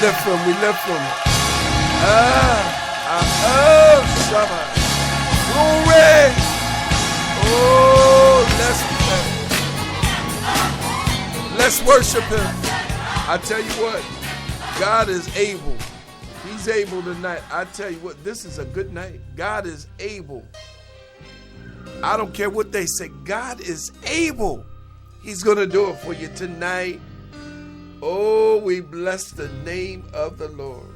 lift him. We lift him. Oh, Shabbat. Glory. Oh, let's worship him. I tell you what, God is able. He's able tonight. I tell you what, this is a good night. God is able. I don't care what they say. God is able. He's going to do it for you tonight. Oh, we bless the name of the Lord.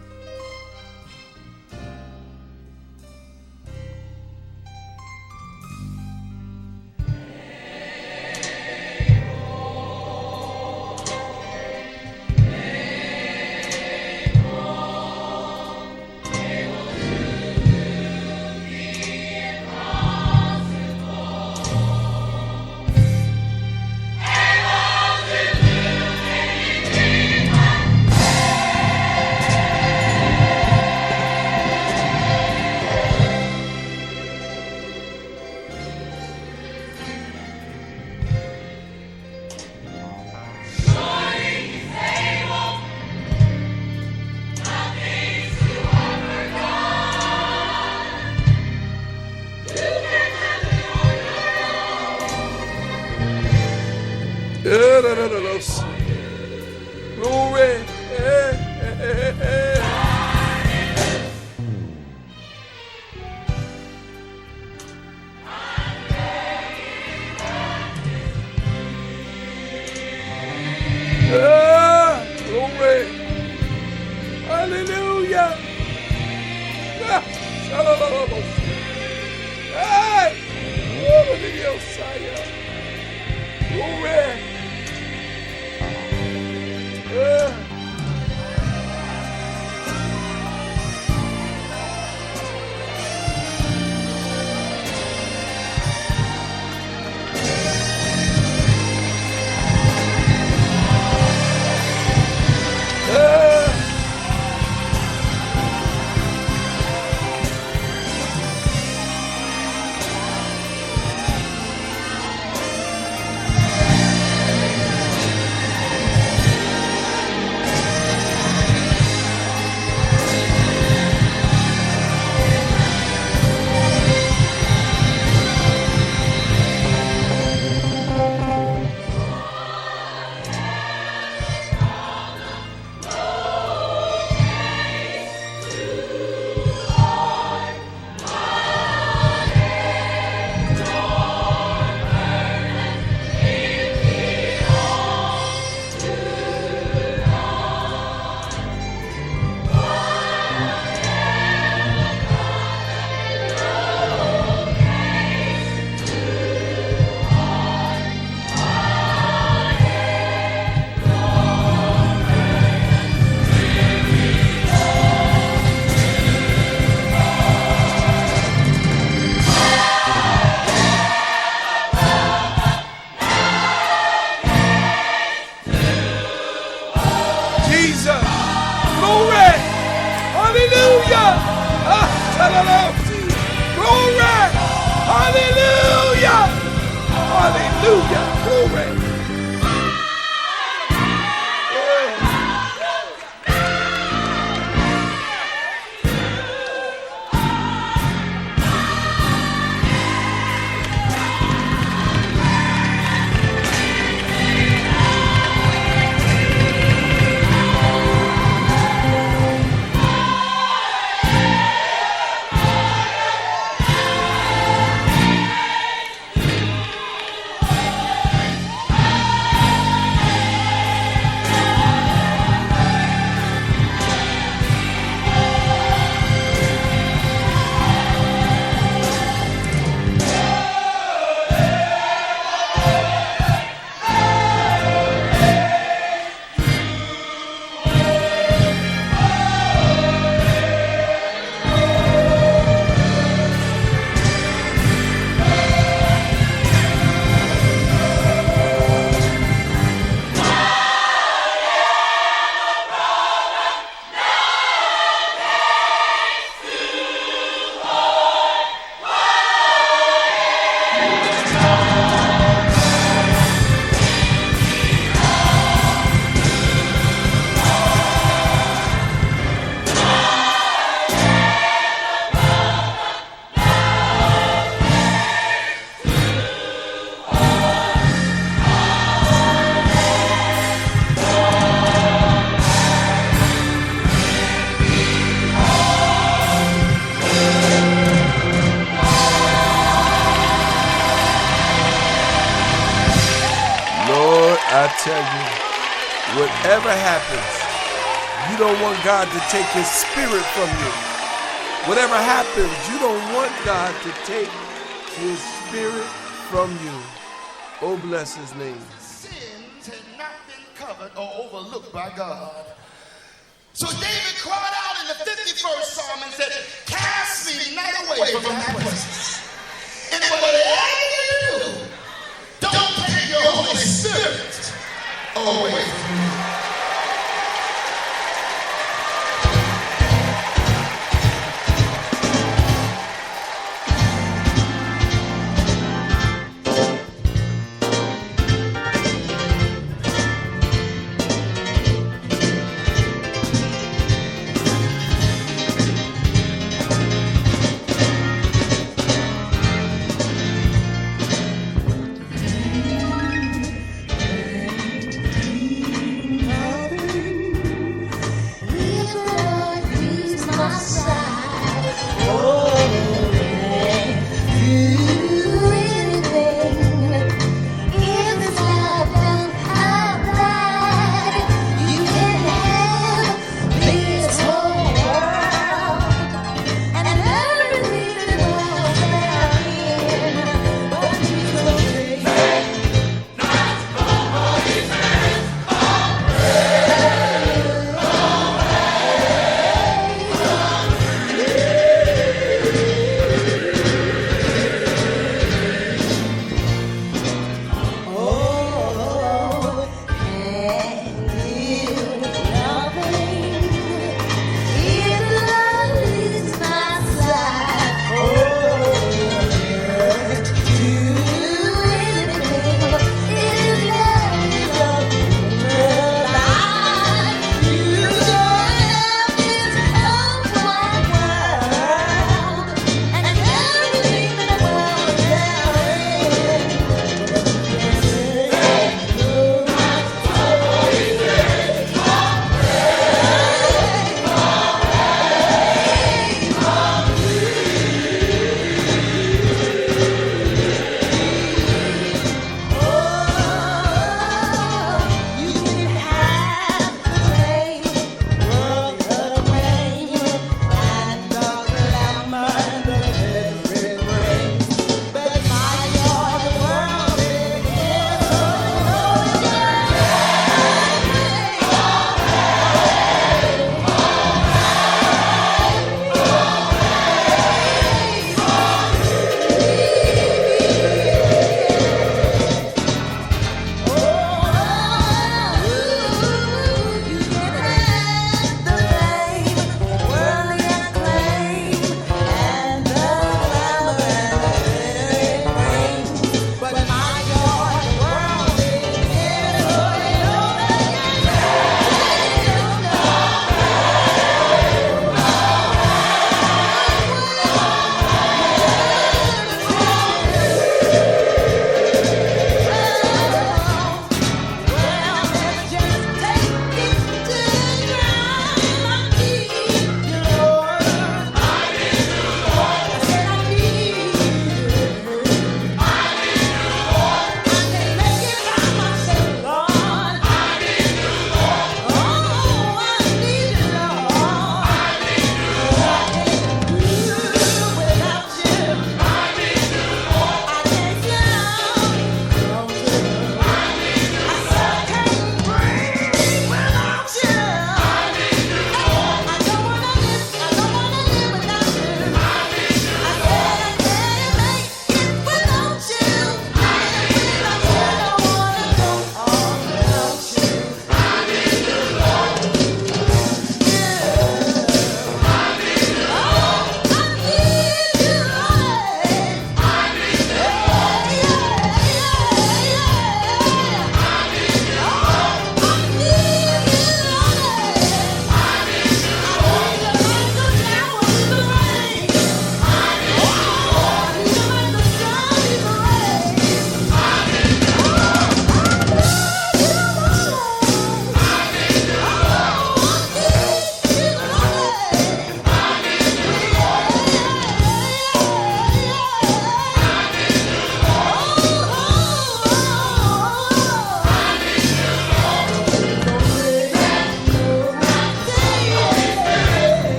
Glory. Glory. Hallelujah. Glory. tell you, whatever happens, you don't want God to take his spirit from you. Whatever happens, you don't want God to take his spirit from you. Oh, bless his name. Sins had not been covered or overlooked by God. So David cried out in the 51st Psalm and said, cast me not away from thy presence. And whatever you do, don't take your Holy Spirit away from me.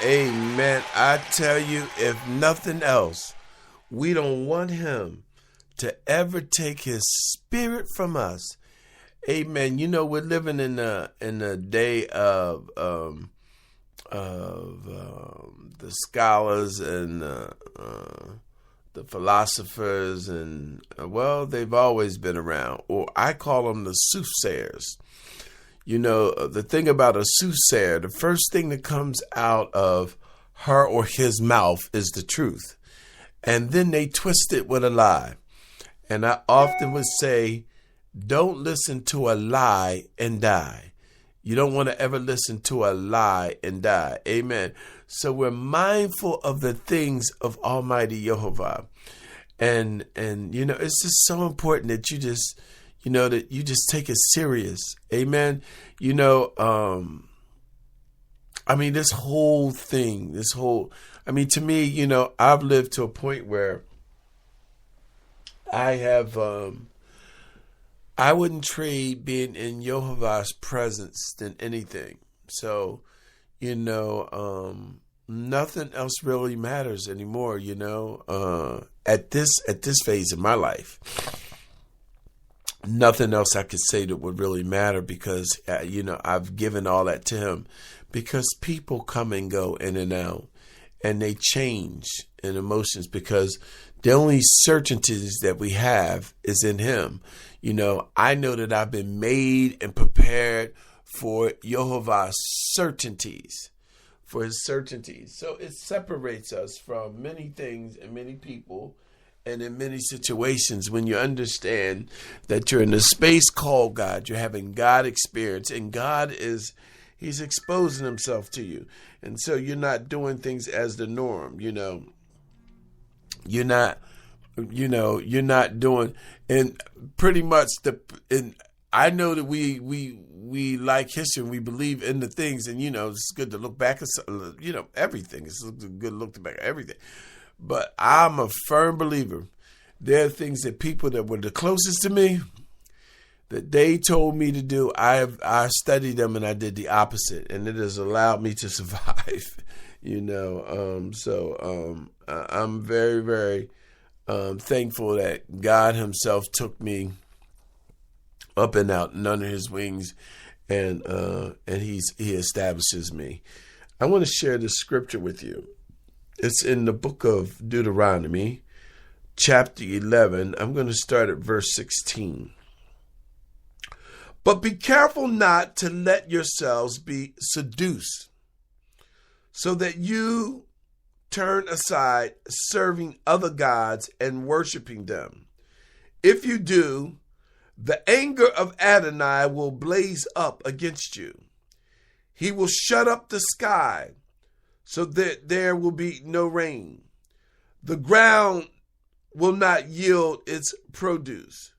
amen. I tell you, if nothing else, we don't want him to ever take his spirit from us. Amen. You know, we're living in a day of the scholars and the philosophers, and well, they've always been around, or I call them the soothsayers. You know, the thing about a soothsayer, the first thing that comes out of her or his mouth is the truth. And then they twist it with a lie. And I often would say, don't listen to a lie and die. You don't want to ever listen to a lie and die. Amen. So we're mindful of the things of Almighty Jehovah. And you know, it's just so important that you just, you know, that you just take it serious. Amen. You know, I mean, this whole thing, I mean, to me, you know, I've lived to a point where I have, I wouldn't trade being in Jehovah's presence than anything. So, you know, nothing else really matters anymore, you know, at this phase in my life. Nothing else I could say that would really matter because, you know, I've given all that to him, because people come and go in and out and they change in emotions, because the only certainties that we have is in him. You know, I know that I've been made and prepared for Jehovah's certainties, for his certainties. So it separates us from many things and many people. And in many situations, when you understand that you're in a space called God, you're having God experience, and God he's exposing himself to you. And so you're not doing things as the norm, you know. You're not doing, and pretty much I know that we like history and we believe in the things, and, you know, it's good to look back at, you know, everything. It's good to look back at everything. But I'm a firm believer. There are things that people that were the closest to me, that they told me to do, I studied them and I did the opposite, and it has allowed me to survive. You know, so I'm very, very thankful that God himself took me up and out and under his wings, and he establishes me. I want to share this scripture with you. It's in the book of Deuteronomy, chapter 11. I'm going to start at verse 16. But be careful not to let yourselves be seduced, so that you turn aside serving other gods and worshiping them. If you do, the anger of Adonai will blaze up against you. He will shut up the sky so that there will be no rain. The ground will not yield its produce,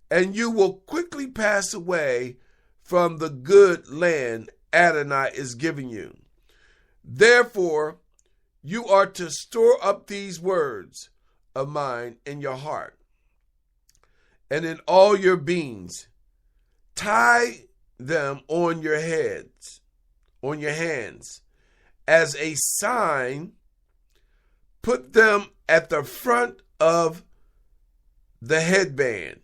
and you will quickly pass away from the good land Adonai is giving you. Therefore, you are to store up these words of mine in your heart and in all your beings. Tie them on your heads, on your hands, as a sign. Put them at the front of the headband